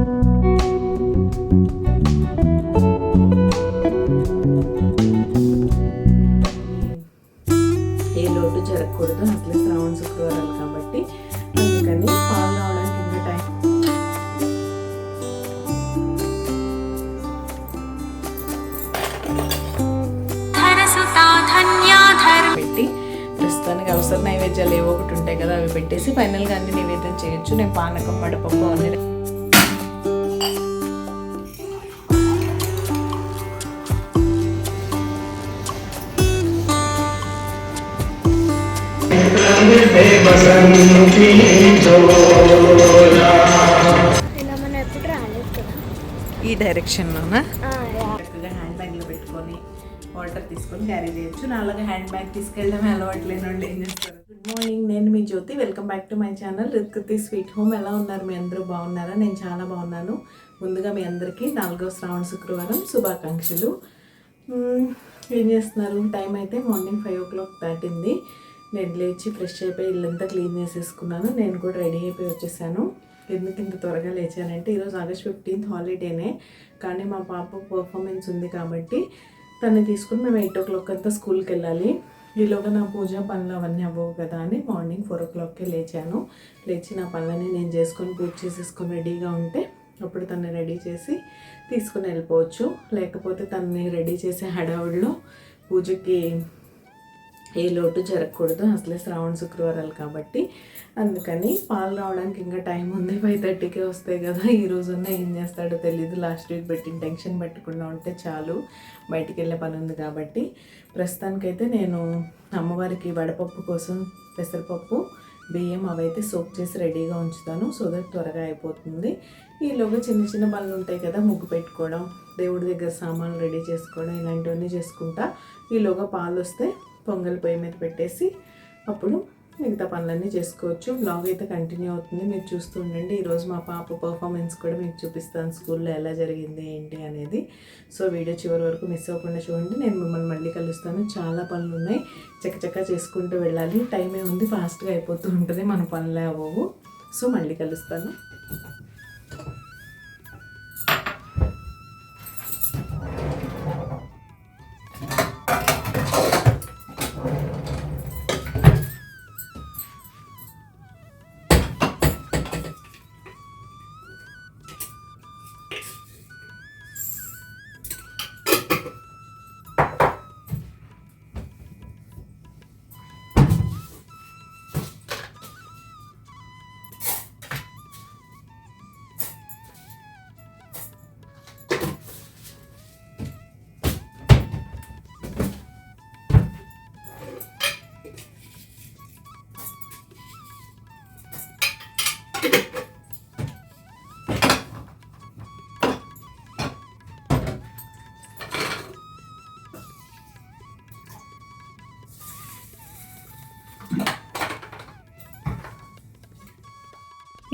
ఏ లోటు జరగకూడదు, అసలు శ్రావణ శుక్రవారాలు కాబట్టి అందుకని పాలు రావడానికి ఇంకా టైం పెట్టి ప్రస్తుతానికి అవసర నైవేద్యాలు ఏవో ఒకటి ఉంటాయి కదా, అవి పెట్టేసి ఫైనల్గా అన్ని నివేదన చేయొచ్చు. నేను పానకం వడపప్పు అన్ని ఈ డైరెక్షన్లోనా చక్కగా హ్యాండ్ బ్యాగ్లో పెట్టుకొని వాటర్ తీసుకొని క్యారీ చేయొచ్చు. నా అలాగే హ్యాండ్ బ్యాగ్ తీసుకెళ్ళడం అలవాట్లేని వాళ్ళు ఏం చేస్తారు. గుడ్ మార్నింగ్, నేను మీ Jyothi. Welcome back to my channel Ritkriti sweet home. ఎలా ఉన్నారు? మీ అందరూ బాగున్నారా? నేను చాలా బాగున్నాను. ముందుగా మీ అందరికీ 4వ శ్రావణ శుక్రవారం శుభాకాంక్షలు. ఏం చేస్తున్నారు? టైం అయితే మార్నింగ్ 5 o'clock దాటింది. నేను లేచి ఫ్రెష్ అయిపోయి ఇల్లంతా క్లీన్ చేసేసుకున్నాను. నేను కూడా రెడీ అయిపోయి వచ్చేసాను. ఎందుకు ఇంత త్వరగా లేచానంటే ఈరోజు August 15th హాలిడేనే, కానీ మా పాప పర్ఫార్మెన్స్ ఉంది కాబట్టి తను తీసుకుని మేము 8 o'clock అంతా స్కూల్కి వెళ్ళాలి. ఈలోగా నా పూజ పనులు అవన్నీ అవ్వవు కదా అని మార్నింగ్ 4 o'clockకే లేచాను. లేచి నా పనులని నేను చేసుకొని పూజ చేసేసుకొని రెడీగా ఉంటే అప్పుడు తను రెడీ చేసి తీసుకుని వెళ్ళిపోవచ్చు. లేకపోతే తనని రెడీ చేసే హడావుడిలో పూజకి ఏ లోటు జరగకూడదు, అసలే శ్రావణ శుక్రవారాలు కాబట్టి అందుకని పాలు రావడానికి ఇంకా టైం ఉంది. 5:30కే వస్తాయి కదా. ఈరోజున్న ఏం చేస్తాడో తెలీదు. లాస్ట్ వీక్ పెట్టిన టెన్షన్ పెట్టకుండా ఉంటే చాలు. బయటికి వెళ్ళే పని ఉంది కాబట్టి ప్రస్తుతానికైతే నేను అమ్మవారికి వడపప్పు కోసం పెసరపప్పు బియ్యం అవైతే సోక్ చేసి రెడీగా ఉంచుతాను. సో దట్ త్వరగా అయిపోతుంది. ఈలోగా చిన్న చిన్న పనులు ఉంటాయి కదా, ముగ్గు పెట్టుకోవడం, దేవుడి దగ్గర సామాన్లు రెడీ చేసుకోవడం, ఇలాంటివన్నీ చేసుకుంటా. ఈలోగా పాలు వస్తే పొంగల్ పొయ్యి మీద పెట్టేసి అప్పుడు మిగతా పనులన్నీ చేసుకోవచ్చు. బ్లాగ్ అయితే కంటిన్యూ అవుతుంది, మీరు చూస్తూ ఉండండి. ఈరోజు మా పాప పర్ఫార్మెన్స్ కూడా మీకు చూపిస్తాను, స్కూల్లో ఎలా జరిగింది ఏంటి అనేది. సో వీడియో చివరి వరకు మిస్ అవ్వకుండా చూడండి. నేను మిమ్మల్ని మళ్ళీ కలుస్తాను. చాలా పనులు ఉన్నాయి, చక్కచక్క చేసుకుంటూ వెళ్ళాలి. టైమే ఉంది, ఫాస్ట్గా అయిపోతూ ఉంటుంది, మన పనులే అవ్వవు. సో మళ్ళీ కలుస్తాను.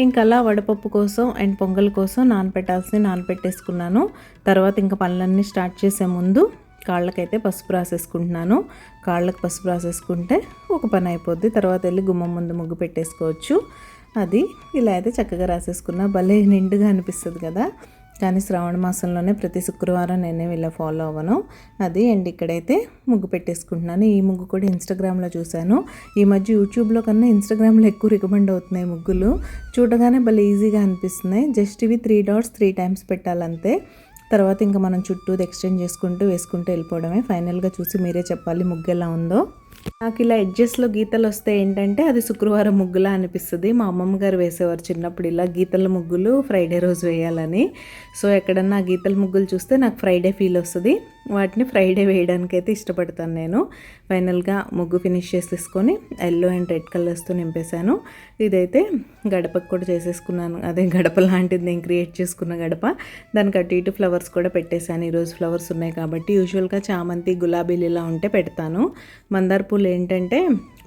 ఇంకా అలా వడపప్పు కోసం అండ్ పొంగల్ కోసం నానపెట్టేసుకున్నాను. తర్వాత ఇంకా పనులన్నీ స్టార్ట్ చేసే ముందు కాళ్ళకైతే పసుపు రాసేసుకుంటున్నాను. కాళ్ళకి పసుపు రాసేసుకుంటే ఒక పని అయిపోద్ది. తర్వాత వెళ్ళి గుమ్మం ముందు ముగ్గు పెట్టేసుకోవచ్చు. అది ఇలా అయితే చక్కగా రాసేసుకున్నా భలే నిండుగా అనిపిస్తుంది కదా. కానీ శ్రావణ మాసంలోనే ప్రతి శుక్రవారం నేనే ఇలా ఫాలో అవ్వను. అది అండ్ ఇక్కడైతే ముగ్గు పెట్టేసుకుంటున్నాను. ఈ ముగ్గు కూడా ఇన్స్టాగ్రామ్లో చూశాను. ఈ మధ్య యూట్యూబ్లో కన్నా ఇన్స్టాగ్రామ్లో ఎక్కువ రికమెండ్ అవుతున్నాయి ముగ్గులు. చూడగానే భలే ఈజీగా అనిపిస్తున్నాయి. జస్ట్ ఇవి 3 dots 3 times పెట్టాలంతే. తర్వాత ఇంకా మనం చుట్టూ ఎక్స్టెండ్ చేసుకుంటూ వేసుకుంటూ వెళ్ళిపోవడమే. ఫైనల్గా చూసి మీరే చెప్పాలి ముగ్గు ఎలా ఉందో. నాకు ఇలా ఎడ్జెస్లో గీతలు వస్తే ఏంటంటే అది శుక్రవారం ముగ్గులా అనిపిస్తుంది. మా అమ్మమ్మ గారు వేసేవారు చిన్నప్పుడు ఇలా గీతల ముగ్గులు ఫ్రైడే రోజు వేయాలని. సో ఎక్కడన్నా గీతల ముగ్గులు చూస్తే నాకు ఫ్రైడే ఫీల్ వస్తుంది. వాటిని ఫ్రైడే వేయడానికి అయితే ఇష్టపడతాను నేను. ఫైనల్గా ముగ్గు ఫినిష్ చేసేసుకొని ఎల్లో అండ్ రెడ్ కలర్స్తో నింపేశాను. ఇదైతే గడపకు కూడా చేసేసుకున్నాను. అదే గడప లాంటిది నేను క్రియేట్ చేసుకున్న గడప. దానికి అటు ఇటు ఫ్లవర్స్ కూడా పెట్టేశాను. ఈరోజు ఫ్లవర్స్ ఉన్నాయి కాబట్టి. యూజువల్గా చామంతి గులాబీలు ఇలా ఉంటే పెడతాను. మందార పూలు ఏంటంటే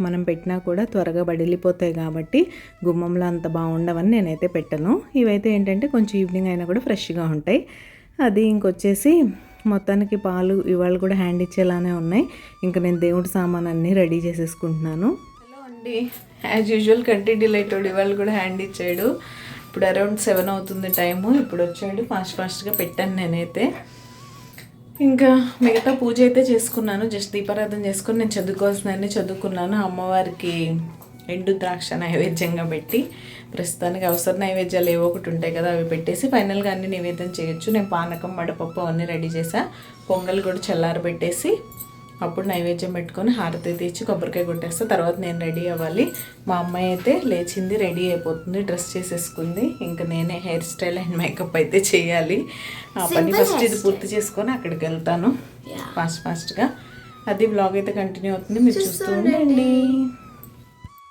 మనం పెట్టినా కూడా త్వరగా బడిలిపోతాయి కాబట్టి గుమ్మంలో అంత బాగుండవని నేనైతే పెట్టను. ఇవైతే ఏంటంటే కొంచెం ఈవినింగ్ అయినా కూడా ఫ్రెష్గా ఉంటాయి. అది ఇంకొచ్చేసి మొత్తానికి పాలు ఇవాళ కూడా హ్యాండ్ ఇచ్చేలానే ఉన్నాయి. ఇంకా నేను దేవుడి సామాన్ అన్నీ రెడీ చేసేసుకుంటున్నాను. హలో అండి, యాజ్ యూజువల్ కంటి డిలైటెడ్ ఇవాళ కూడా హ్యాండ్ ఇచ్చాడు. ఇప్పుడు అరౌండ్ 7 అవుతుంది టైము. ఇప్పుడు వచ్చాడు, ఫాస్ట్గా పెట్టాను నేనైతే. ఇంకా మిగతా పూజ అయితే చేసుకున్నాను. జస్ట్ దీపారాధన చేసుకొని నేను చదువుకోవాల్సినవన్నీ చదువుకున్నాను. అమ్మవారికి ఎండు ద్రాక్ష నైవేద్యంగా పెట్టి, ప్రస్తుతానికి అవసర నైవేద్యాలు ఏవో ఒకటి ఉంటాయి కదా, అవి పెట్టేసి ఫైనల్గా అన్ని నివేదన చేయొచ్చు. నేను పానకం, వడపప్పు అవన్నీ రెడీ చేసా. పొంగల్ కూడా చల్లారబెట్టేసి అప్పుడు నైవేద్యం పెట్టుకొని హారతి తెచ్చి కొబ్బరికాయ కొట్టేస్తా. తర్వాత నేను రెడీ అవ్వాలి. మా అమ్మాయి అయితే లేచింది, రెడీ అయిపోతుంది, డ్రెస్ చేసేసుకుంది. ఇంకా నేనే హెయిర్ స్టైల్ అండ్ మేకప్ అయితే చేయాలి. ఆ పని ఫస్ట్ ఇది పూర్తి చేసుకొని అక్కడికి వెళ్తాను ఫాస్ట్గా. అది వ్లాగ్ అయితే కంటిన్యూ అవుతుంది, మీరు చూస్తూ ఉండండి.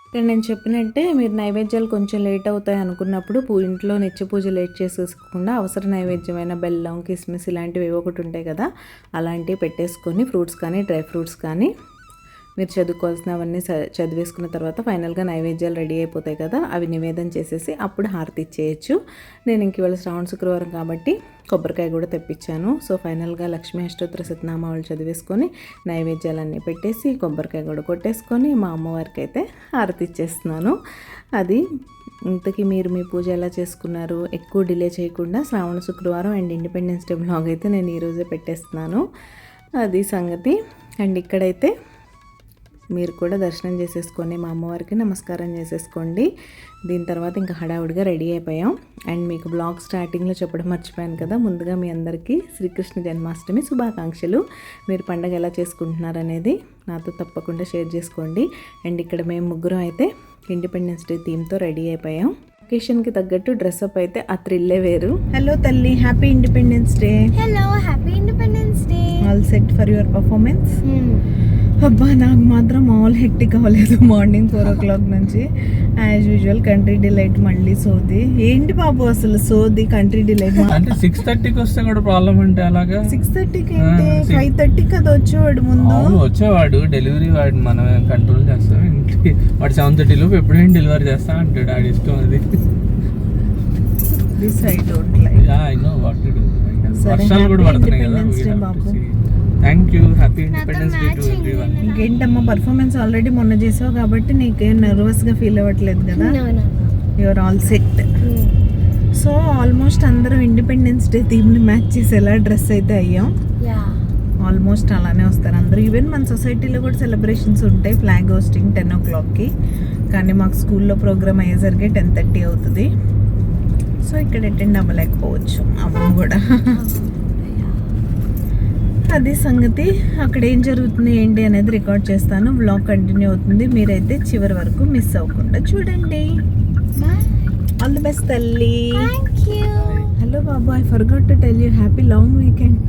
ఇక్కడ నేను చెప్పినట్టే మీరు నైవేద్యాలు కొంచెం లేట్ అవుతాయి అనుకున్నప్పుడు ఇంట్లో నిత్య పూజ లేట్ చేసేసుకోకుండా అవసర నైవేద్యమైన బెల్లం, కిస్మిస్ ఇలాంటివి ఏవో ఒకటి ఉంటాయి కదా, అలాంటివి పెట్టేసుకొని ఫ్రూట్స్ కానీ డ్రై ఫ్రూట్స్ కానీ మీరు చదువుకోవాల్సినవన్నీ చదివేసుకున్న తర్వాత ఫైనల్గా నైవేద్యాలు రెడీ అయిపోతాయి కదా, అవి నివేదన చేసేసి అప్పుడు హారతి ఇచ్చేయచ్చు. నేను ఇంక ఇవాళ శ్రావణ శుక్రవారం కాబట్టి కొబ్బరికాయ కూడా తెప్పించాను. సో ఫైనల్గా లక్ష్మీ అష్టోత్తర శతనామాలు చదివేసుకొని నైవేద్యాలన్నీ పెట్టేసి కొబ్బరికాయ కూడా కొట్టేసుకొని మా అమ్మవారికి అయితే హారతి ఇచ్చేస్తున్నాను. అది ఇంతకీ మీరు మీ పూజ ఎలా చేసుకున్నారు? ఎక్కువ డిలే చేయకుండా శ్రావణ శుక్రవారం అండ్ ఇండిపెండెన్స్ డే వ్లాగ్ అయితే నేను ఈరోజే పెట్టేస్తున్నాను. అది సంగతి. అండ్ ఇక్కడైతే మీరు కూడా దర్శనం చేసేసుకొని మా అమ్మవారికి నమస్కారం చేసేసుకోండి. దీని తర్వాత ఇంకా హడావుడిగా రెడీ అయిపోయాం. అండ్ మీకు బ్లాగ్ స్టార్టింగ్లో చెప్పడం మర్చిపోయాను కదా, ముందుగా మీ అందరికీ శ్రీకృష్ణ జన్మాష్టమి శుభాకాంక్షలు. మీరు పండగ ఎలా చేసుకుంటున్నారు అనేది నాతో తప్పకుండా షేర్ చేసుకోండి. అండ్ ఇక్కడ మేము ముగ్గురం అయితే ఇండిపెండెన్స్ డే థీమ్తో రెడీ అయిపోయాం. ఒకేషన్కి తగ్గట్టు డ్రెస్అప్ అయితే ఆ థ్రిల్లే వేరు. హలో తల్లి, happy independence day. Hello, happy independence day. All set for your performance? అబ్బా, నాకు మాత్రం ఆల్ హెక్టిక్ అవ్వలేదు. మార్నింగ్ 4 o'clock నుంచి యాజ్ యూజువల్ కంట్రీ డిలైట్ మళ్ళీ సోది. ఏంటి బాబు అసలు సోది కంట్రీ డిలైట్? అంటే 6:30కి వస్తే కూడా ప్రాబ్లం అంటే అలాగా 6:30కి ఏంటి 5:30 కదా వచ్చేవాడు ముందు. వచ్చేవాడు డెలివరీ వాడు, మనం కంట్రోల్ చేస్తాం. వాడు 7:30 లోపు ఎప్పుడైనా డెలివరీ చేస్తా అంటాడు. ఆడి ఇష్టం అది. వర్షాలు కూడా పడుతున్నాయి కదా. Thank you. Happy independence day to everyone. ఇంకేంటమ్మా పర్ఫార్మెన్స్ ఆల్రెడీ మొన్న చేసావు కాబట్టి నీకేం నర్వస్గా ఫీల్ అవ్వట్లేదు కదా? You are all set. So almost అందరం ఇండిపెండెన్స్ డే థీమ్ని మ్యాచ్ చేసేలా డ్రెస్ అయితే అయ్యాం. ఆల్మోస్ట్ అలానే వస్తారు అందరూ. ఈవెన్ మన సొసైటీలో కూడా సెలబ్రేషన్స్ ఉంటాయి, ఫ్లాగ్ హోస్టింగ్ 10 o'clockకి. కానీ మాకు స్కూల్లో ప్రోగ్రామ్ అయ్యేసరికి 10:30 అవుతుంది. సో ఇక్కడ అటెండ్ అవ్వలేకపోవచ్చు అమ్మ కూడా. అది సంగతి. అక్కడ ఏం జరుగుతుంది ఏంటి అనేది రికార్డ్ చేస్తాను. వ్లాగ్ కంటిన్యూ అవుతుంది, మీరైతే చివరి వరకు మిస్ అవ్వకుండా చూడండి. ఆల్ ది బెస్ట్ తల్లి. Hello Babu, I forgot to tell you happy long weekend.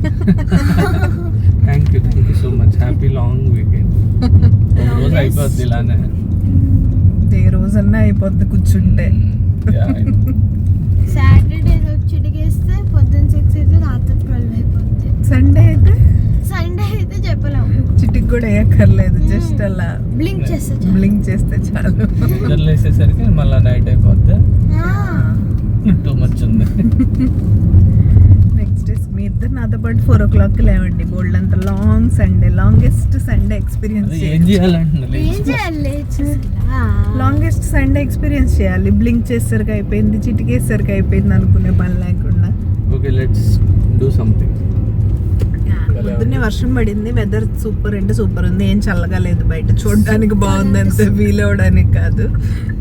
Thank you so much. Happy long weekend. రోజు అయిపోద్ది ఇలానే, ఏ రోజన్నా అయిపోద్ది కూర్చుంటే. సాటర్డే రోజు చిటికేస్తే పొద్దున్న 6 అయితే రాత్రి 12 అయిపోద్ది. సండే అయితే చెప్పలేము, చిటికి కూడా వేయక్కర్లేదు, జస్ట్ అలా బ్లింక్ చేస్తే చాలు. నిద్రలు వేసేసరికి మళ్ళీ నైట్ అయిపోద్ది. టూ మచ్ ఉంది. నెక్స్ట్ మీ ఇద్దరు నాతో పాటు 4 o'clock లేవండి. బోల్డ్ అంత long Sunday, longest Sunday experience. ఏం చేయాలంటే లాంగెస్ట్ సండే ఎక్స్పీరియన్స్ చేయాలి. బ్లింక్ చేసరికి అయిపోయింది, చిటికేసరికి అయిపోయింది అనుకునే పని లేకుండా. Okay, let's do something. పొద్దున్నే వర్షం పడింది, వెదర్ సూపర్ అంటే సూపర్ ఉంది. ఏం చల్లగా లేదు బయట, చూడడానికి బాగుంది అంతే, ఫీల్ అవ్వడానికి కాదు.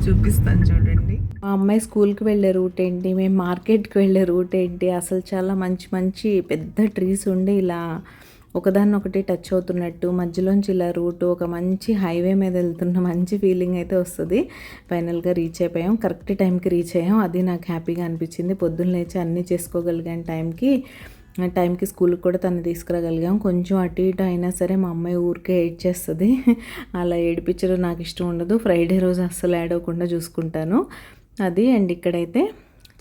చూపిస్తాను చూడండి. మా అమ్మాయి స్కూల్కి వెళ్ళే రూట్ ఏంటి, మేము మార్కెట్కి వెళ్ళే రూట్ ఏంటి, అసలు చాలా మంచి మంచి పెద్ద ట్రీస్ ఉండి ఇలా ఒకదాన్ని ఒకటి టచ్ అవుతున్నట్టు, మధ్యలోంచి ఇలా రూట్ ఒక మంచి హైవే మీద వెళ్తున్న మంచి ఫీలింగ్ అయితే వస్తుంది. ఫైనల్గా రీచ్ అయిపోయాం, కరెక్ట్ టైంకి రీచ్ అయ్యాం. అది నాకు హ్యాపీగా అనిపించింది. పొద్దున్న లేచి అన్నీ చేసుకోగలిగాను టైంకి స్కూల్కి కూడా తను తీసుకురాగలిగాం. కొంచెం అటు ఇటు అయినా సరే మా అమ్మాయి ఊరికే ఏడ్చేస్తుంది. అలా ఏడిపించడం నాకు ఇష్టం ఉండదు. ఫ్రైడే రోజు అస్సలు ఏడవకుండా చూసుకుంటాను అది. అండ్ ఇక్కడైతే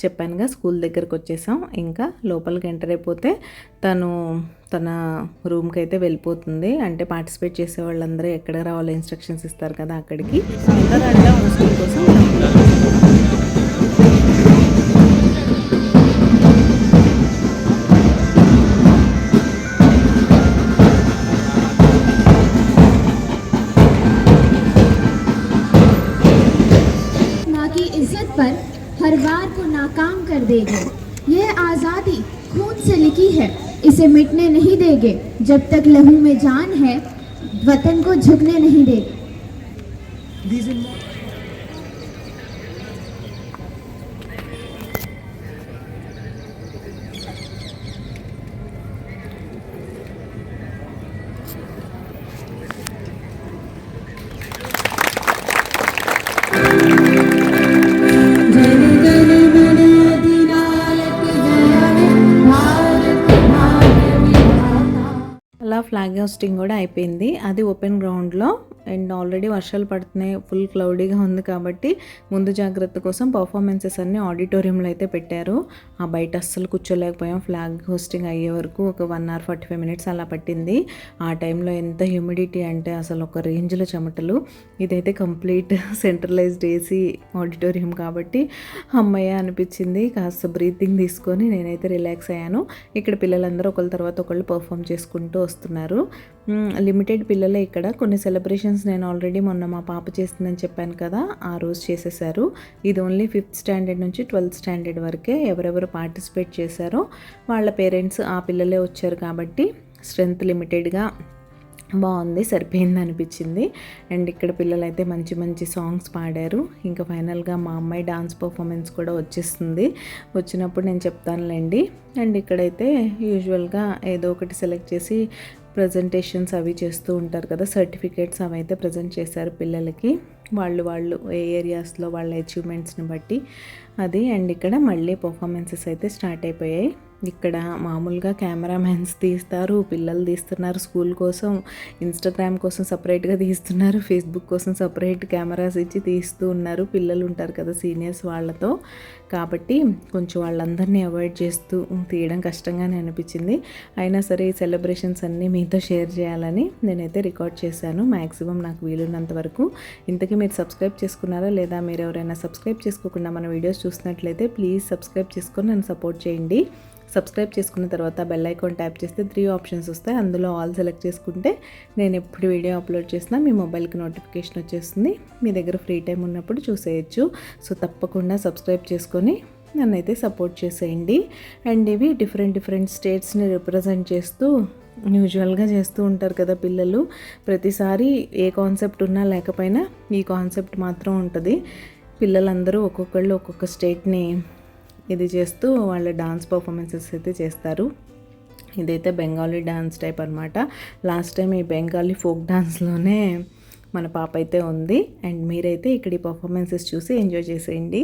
చెప్పానుగా స్కూల్ దగ్గరకు వచ్చేసాం. ఇంకా లోపలికి ఎంటర్ అయిపోతే తన రూమ్కి అయితే వెళ్ళిపోతుంది. అంటే పార్టిసిపేట్ చేసే వాళ్ళందరూ ఎక్కడ రావాలో ఇన్స్ట్రక్షన్స్ ఇస్తారు కదా, అక్కడికి. స్కూల్ కోసం हर बार को नाक देंगे। ये आज़ादी खून से लिखी है, इसे मिटने नहीं देंगे। जब तक लहू में जान है, वतन को झुकने नहीं देंगे। అలా ఫ్లాగ్ హోస్టింగ్ కూడా అయిపోయింది. అది ఓపెన్ గ్రౌండ్లో అండ్ ఆల్రెడీ వర్షాలు పడుతున్నాయి, ఫుల్ క్లౌడీగా ఉంది కాబట్టి ముందు జాగ్రత్త కోసం పర్ఫార్మెన్సెస్ అన్నీ ఆడిటోరియంలో అయితే పెట్టారు. ఆ బయట అస్సలు కూర్చోలేకపోయాం. ఫ్లాగ్ హోస్టింగ్ అయ్యే వరకు ఒక 1 hour 45 minutes అలా పట్టింది. ఆ టైంలో ఎంత హ్యూమిడిటీ అంటే అసలు ఒక రేంజ్లో చెమటలు. ఇదైతే కంప్లీట్ సెంట్రలైజ్డ్ ఏసీ ఆడిటోరియం కాబట్టి అమ్మయ్య అనిపించింది. కాస్త బ్రీతింగ్ తీసుకొని నేనైతే రిలాక్స్ అయ్యాను. ఇక్కడ పిల్లలందరూ ఒకళ్ళ తర్వాత ఒకళ్ళు పర్ఫామ్ చేసుకుంటూ వస్తున్నారు. లిమిటెడ్ పిల్లలే ఇక్కడ. కొన్ని సెలబ్రేషన్స్ నేను ఆల్రెడీ మొన్న మా పాప చేస్తుందని చెప్పాను కదా, ఆ రోజు చేసేసారు. ఇది ఓన్లీ 5th standard నుంచి 12th standard వరకే. ఎవరెవరు పార్టిసిపేట్ చేశారో వాళ్ళ పేరెంట్స్ ఆ పిల్లలే వచ్చారు కాబట్టి స్ట్రెంత్ లిమిటెడ్గా బాగుంది, సరిపోయింది అనిపించింది. అండ్ ఇక్కడ పిల్లలు అయితే మంచి మంచి సాంగ్స్ పాడారు. ఇంకా ఫైనల్గా మా అమ్మాయి డాన్స్ పర్ఫార్మెన్స్ కూడా వచ్చేస్తుంది. వచ్చినప్పుడు నేను చెప్తానులేండి. అండ్ ఇక్కడైతే యూజువల్గా ఏదో ఒకటి సెలెక్ట్ చేసి ప్రజెంటేషన్స్ అవి చేస్తూ ఉంటారు కదా, సర్టిఫికేట్స్ అవి అయితే ప్రజెంట్ చేశారు పిల్లలకి. వాళ్ళు ఏ ఏరియాస్లో వాళ్ళ అచీవ్మెంట్స్ని బట్టి అది. అండ్ ఇక్కడ మళ్ళీ పర్ఫార్మెన్సెస్ అయితే స్టార్ట్ అయిపోయాయి. ఇక్కడ మామూలుగా కెమెరామెన్స్ తీస్తారు, పిల్లలు తీస్తున్నారు, స్కూల్ కోసం, ఇన్స్టాగ్రామ్ కోసం సపరేట్గా తీస్తున్నారు, ఫేస్బుక్ కోసం సపరేట్ కెమెరాస్ ఇచ్చి తీస్తూ ఉన్నారు. పిల్లలు ఉంటారు కదా సీనియర్స్ వాళ్ళతో, కాబట్టి కొంచెం వాళ్ళందరినీ అవాయిడ్ చేస్తూ తీయడం కష్టంగానే అనిపించింది. అయినా సరే ఈ సెలబ్రేషన్స్ అన్నీ మీతో షేర్ చేయాలని నేనైతే రికార్డ్ చేశాను మ్యాక్సిమం నాకు వీలున్నంత వరకు. ఇంతకీ మీరు సబ్స్క్రైబ్ చేసుకున్నారా లేదా? మీరు ఎవరైనా సబ్స్క్రైబ్ చేసుకోకుండా మన వీడియోస్ చూసినట్లయితే ప్లీజ్ సబ్స్క్రైబ్ చేసుకొని నన్ను సపోర్ట్ చేయండి. సబ్స్క్రైబ్ చేసుకున్న తర్వాత బెల్ ఐకాన్ ట్యాప్ చేస్తే 3 ఆప్షన్స్ వస్తాయి. అందులో ఆల్ సెలెక్ట్ చేసుకుంటే నేను ఎప్పుడు వీడియో అప్లోడ్ చేసినా మీ మొబైల్కి నోటిఫికేషన్ వచ్చేస్తుంది. మీ దగ్గర ఫ్రీ టైం ఉన్నప్పుడు చూసేయచ్చు. సో తప్పకుండా సబ్స్క్రైబ్ చేసుకొని నన్నైతే సపోర్ట్ చేసేయండి. అండ్ ఇవి డిఫరెంట్ స్టేట్స్ని రిప్రజెంట్ చేస్తూ యూజువల్గా చేస్తూ ఉంటారు కదా పిల్లలు. ప్రతిసారి ఏ కాన్సెప్ట్ ఉన్నా లేకపోయినా ఈ కాన్సెప్ట్ మాత్రం ఉంటుంది. పిల్లలందరూ ఒక్కొక్కళ్ళు ఒక్కొక్క స్టేట్ని ఇది చేస్తూ వాళ్ళ డాన్స్ పర్ఫార్మెన్సెస్ అయితే చేస్తారు. ఇదైతే బెంగాలీ డాన్స్ టైప్ అనమాట. లాస్ట్ టైం ఈ బెంగాలీ ఫోక్ డాన్స్లోనే మన పాప అయితే ఉంది. అండ్ మీరైతే ఇక్కడ ఈ పర్ఫార్మెన్సెస్ చూసి ఎంజాయ్ చేసేయండి.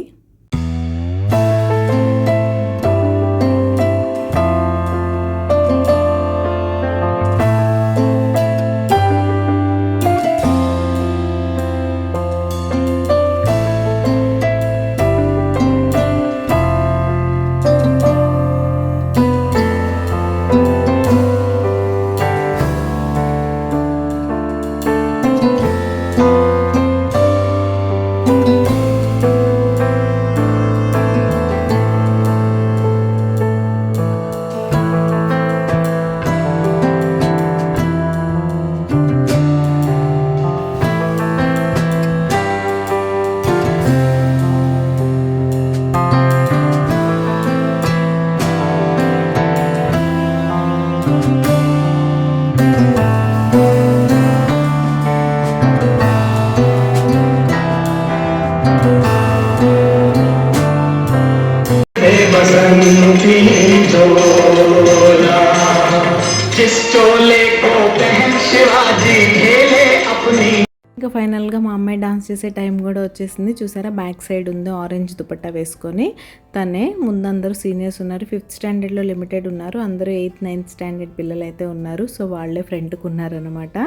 ఇంకా ఫైనల్గా మా అమ్మాయి డాన్స్ చేసే టైం కూడా వచ్చేసింది. చూసారా బ్యాక్ సైడ్ ఉంది ఆరెంజ్ దుపట్టా వేసుకొని. తనే ముందందరూ సీనియర్స్ ఉన్నారు. 5th standardలో లిమిటెడ్ ఉన్నారు. అందరూ 8th 9th standard పిల్లలు అయితే ఉన్నారు. సో వాళ్ళే ఫ్రంట్కు ఉన్నారనమాట.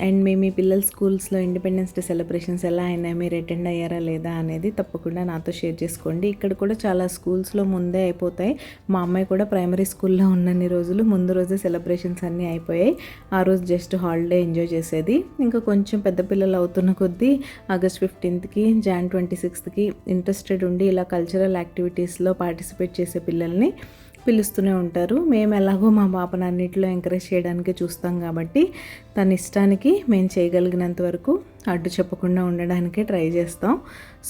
అండ్ మీ పిల్లల స్కూల్స్లో ఇండిపెండెన్స్ డే సెలబ్రేషన్స్ ఎలా అయినాయి, మీరు అటెండ్ అయ్యారా లేదా అనేది తప్పకుండా నాతో షేర్ చేసుకోండి. ఇక్కడ కూడా చాలా స్కూల్స్లో ముందే అయిపోతాయి. మా అమ్మాయి కూడా ప్రైమరీ స్కూల్లో ఉన్నన్ని రోజులు ముందు రోజే సెలబ్రేషన్స్ అన్నీ అయిపోయాయి. ఆ రోజు జస్ట్ హాలిడే ఎంజాయ్ చేసేది. ఇంకా కొంచెం పెద్ద పిల్లలు అవుతున్న కొద్దీ August 15th Jan 26th interested ఉండి ఇలా కల్చరల్ యాక్టివిటీస్లో పార్టిసిపేట్ చేసే పిల్లల్ని పిలుస్తూనే ఉంటారు. మేము ఎలాగో మా పాపను అన్నింటిలో ఎంకరేజ్ చేయడానికి చూస్తాం కాబట్టి తన ఇష్టానికి మేము చేయగలిగినంత వరకు అడ్డు చెప్పకుండా ఉండడానికే ట్రై చేస్తాం.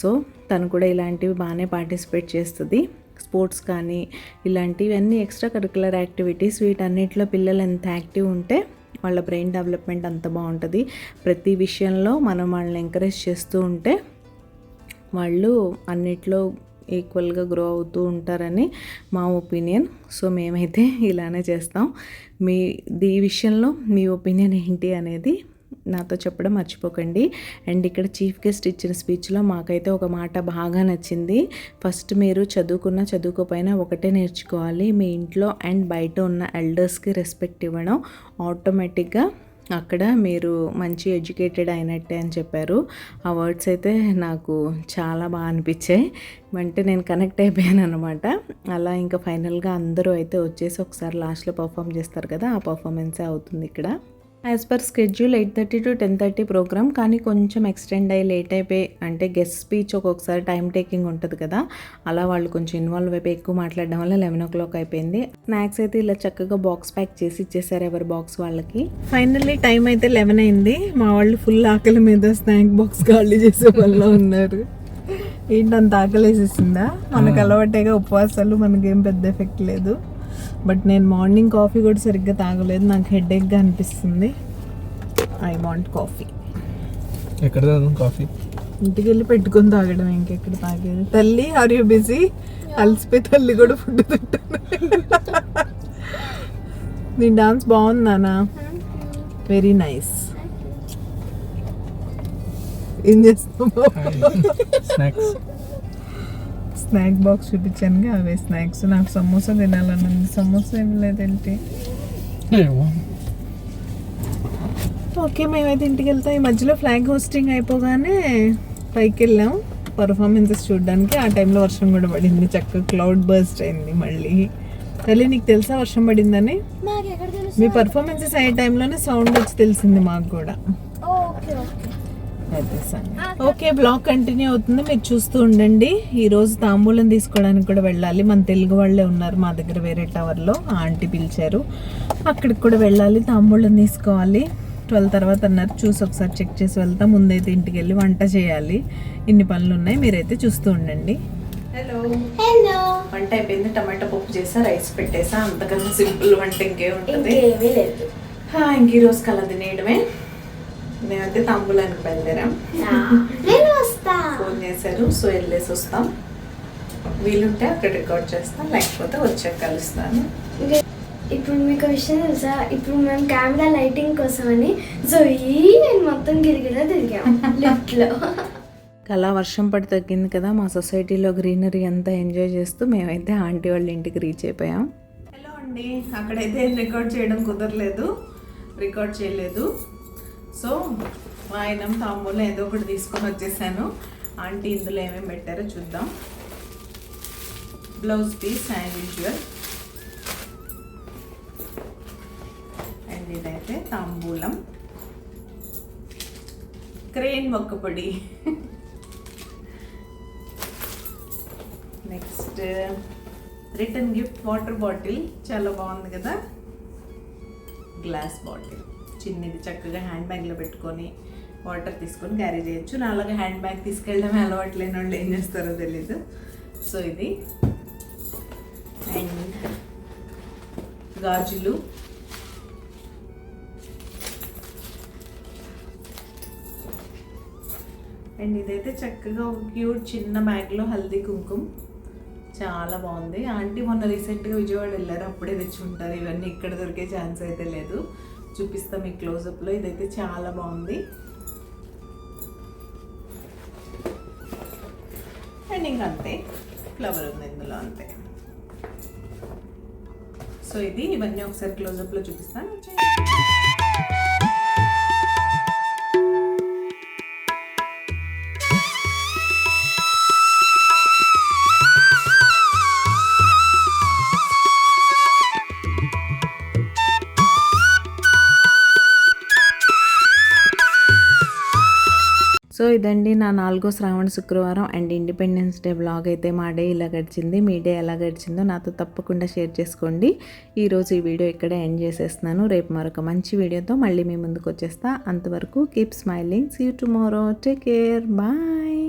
సో తను కూడా ఇలాంటివి బాగానే పార్టిసిపేట్ చేస్తుంది. స్పోర్ట్స్ కానీ ఇలాంటివన్నీ ఎక్స్ట్రా కరికులర్ యాక్టివిటీస్, వీటన్నిటిలో పిల్లలు ఎంత యాక్టివ్ ఉంటే వాళ్ళ బ్రెయిన్ డెవలప్మెంట్ అంత బాగుంటుంది. ప్రతి విషయంలో మనం వాళ్ళని ఎంకరేజ్ చేస్తూ ఉంటే వాళ్ళు అన్నిట్లో ఈక్వల్గా గ్రో అవుతూ ఉంటారని మా ఒపీనియన్. సో మేమైతే ఇలానే చేస్తాం. ఈ విషయంలో మీ ఒపీనియన్ ఏంటి అనేది నాతో చెప్పడం మర్చిపోకండి. అండ్ ఇక్కడ చీఫ్ గెస్ట్ ఇచ్చిన స్పీచ్లో మాకైతే ఒక మాట బాగా నచ్చింది. ఫస్ట్ మీరు చదువుకోపోయినా ఒకటే నేర్చుకోవాలి, మీ ఇంట్లో అండ్ బయట ఉన్న ఎల్డర్స్కి రెస్పెక్ట్ ఇవ్వడం, ఆటోమేటిక్గా అక్కడ మీరు మంచి ఎడ్యుకేటెడ్ అయినట్టే అని చెప్పారు. ఆ వర్డ్స్ అయితే నాకు చాలా బాగా అనిపించాయి. అంటే నేను కనెక్ట్ అయిపోయాను అనమాట. అలా ఇంకా ఫైనల్గా అందరూ అయితే వచ్చేసి ఒకసారి లాస్ట్లో పర్ఫామ్ చేస్తారు కదా, ఆ పర్ఫార్మెన్సే అవుతుంది ఇక్కడ. As per schedule 8:30 to 10:30 programme, కానీ కొంచెం ఎక్స్టెండ్ అయ్యి లేట్ అయిపోయి, అంటే గెస్ట్ స్పీచ్ ఒక్కొక్కసారి టైం టేకింగ్ ఉంటుంది కదా, అలా వాళ్ళు కొంచెం ఇన్వాల్వ్ అయిపోయి ఎక్కువ మాట్లాడడం వల్ల 11 o'clock అయిపోయింది. స్నాక్స్ అయితే ఇలా చక్కగా బాక్స్ ప్యాక్ చేసి ఇచ్చేసారు ఎవరి బాక్స్ వాళ్ళకి. ఫైనల్లీ టైం అయితే 11 అయింది. మా వాళ్ళు ఫుల్ ఆకలి మీద స్నాక్ బాక్స్ ఖాళీ చేసే వాళ్ళు ఉన్నారు. ఏంటంత ఆకలి వేసేసిందా? మనకు అలవాటేగా ఉపవాసాలు, మనకేం పెద్ద ఎఫెక్ట్ లేదు. బట్ నేను మార్నింగ్ కాఫీ కూడా సరిగ్గా తాగలేదు, నాకు హెడేక్గా అనిపిస్తుంది. I want coffee. ఎక్కడ తాగుదాం కాఫీ? ఇంటికి వెళ్ళి పెట్టుకొని తాగడం, ఇంకెక్కడ తాగేది. తల్లి ఆర్ యూ బిజీ? అలసిపోయి తల్లి కూడా ఫుడ్ తింటాను. నీ డాన్స్ బాగుందానా? Very nice. ఏం చేస్తావు? స్నాక్ బాక్స్ చూపించానుగా, అవే స్నాక్స్. నాకు సమోసా తినాలని ఉంది. సమోసా ఏం లేదేంటి? ఓకే, మేమైతే ఇంటికి వెళ్తాం. ఈ మధ్యలో ఫ్లాగ్ హోస్టింగ్ అయిపోగానే పైకి వెళ్ళాం పర్ఫార్మెన్సెస్ చూడడానికి. ఆ టైంలో వర్షం కూడా పడింది, చక్కగా క్లౌడ్ బర్స్ట్ అయింది మళ్ళీ. తల్లి నీకు తెలుసా వర్షం పడిందని? మీ పర్ఫార్మెన్సెస్ అయ్యే టైంలోనే సౌండ్ వచ్చి తెలిసింది మాకు కూడా. ఓకే, బ్లాగ్ కంటిన్యూ అవుతుంది, మీరు చూస్తూ ఉండండి. ఈరోజు తాంబూలం తీసుకోవడానికి కూడా వెళ్ళాలి. మన తెలుగు వాళ్ళే ఉన్నారు మా దగ్గర వేరే టవర్లో, ఆంటీ పిలిచారు, అక్కడికి కూడా వెళ్ళాలి, తాంబూలం తీసుకోవాలి. 12 తర్వాత అన్నారు. చూసి ఒకసారి చెక్ చేసి వెళ్తాం. ముందైతే ఇంటికి వెళ్ళి వంట చేయాలి. ఇన్ని పనులు ఉన్నాయి, మీరైతే చూస్తూ ఉండండి. హలో హలో, వంట అయిపోయింది. టమాటా పప్పు చేసా, రైస్ పెట్టేసా. అంతకన్నా సింపుల్ వంట ఇంకేముంటుంది? ఇంక ఈరోజు కల తినేయడమే. మేమైతే తాంబూలానికి బయలుదేరాం. ఫోన్ చేశారు, సో వెళ్ళేసి వస్తాం. వీలుంటే అక్కడ రికార్డ్ చేస్తాం, లేకపోతే వచ్చాక కలుస్తాను. ఇప్పుడు మీకు విషయం తెలుసా? ఇప్పుడు మేము కెమెరా లైటింగ్ కోసమని నేను మొత్తం గిరిగిరా తిరిగాము లిఫ్ట్లో. అలా వర్షం పడి తగ్గింది కదా, మా సొసైటీలో గ్రీనరీ అంతా ఎంజాయ్ చేస్తూ మేమైతే ఆంటీ వాళ్ళ ఇంటికి రీచ్ అయిపోయాం. హలో అండి, అక్కడైతే రికార్డ్ చేయడం కుదరలేదు, రికార్డ్ చేయలేదు. సో ఆయన తాంబూలం ఏదో ఒకటి తీసుకొని వచ్చేసాను. ఆంటీ ఇందులో ఏమేమి పెట్టారో చూద్దాం. Blouse piece as usual, and ఇదైతే తాంబూలం, క్రేన్ మొక్క పొడి, next return gift water bottle, చాలా బాగుంది కదా, గ్లాస్ బాటిల్ చిన్నది, చక్కగా హ్యాండ్ బ్యాగ్లో పెట్టుకొని వాటర్ తీసుకొని క్యారీ చేయొచ్చు. నా అలాగే హ్యాండ్ బ్యాగ్ తీసుకెళ్ళడమే అలవాటు లేని వాళ్ళు ఏం చేస్తారో తెలీదు. సో ఇది, అండ్ గాజులు, అండ్ ఇదైతే చక్కగా ఒక క్యూట్ చిన్న బ్యాగ్లో హల్దీ కుంకుమ, చాలా బాగుంది. ఆంటీ మొన్న రీసెంట్గా విజయవాడ వెళ్ళారు, అప్పుడే తెచ్చుంటారు. ఇవన్నీ ఇక్కడ దొరికే ఛాన్స్ అయితే లేదు. చూపిస్తాం మీకు క్లోజప్లో. ఇదైతే చాలా బాగుంది. అండ్ ఇంకా అంతే, ఫ్లవర్ ఉంది ఇందులో, అంతే. సో ఇది, ఇవన్నీ ఒకసారి క్లోజప్లో చూపిస్తాను. సో ఇదండి నా 4వ శ్రావణ శుక్రవారం అండ్ ఇండిపెండెన్స్ డే బ్లాగ్. అయితే మా డే ఇలా గడిచింది. మీ డే ఎలా గడిచిందో నాతో తప్పకుండా షేర్ చేసుకోండి. ఈరోజు ఈ వీడియో ఇక్కడే ఎండ్ చేసేస్తున్నాను. రేపు మరొక మంచి వీడియోతో మళ్ళీ మీ ముందుకు వచ్చేస్తా. అంతవరకు keep smiling. See you tomorrow. Take care. Bye.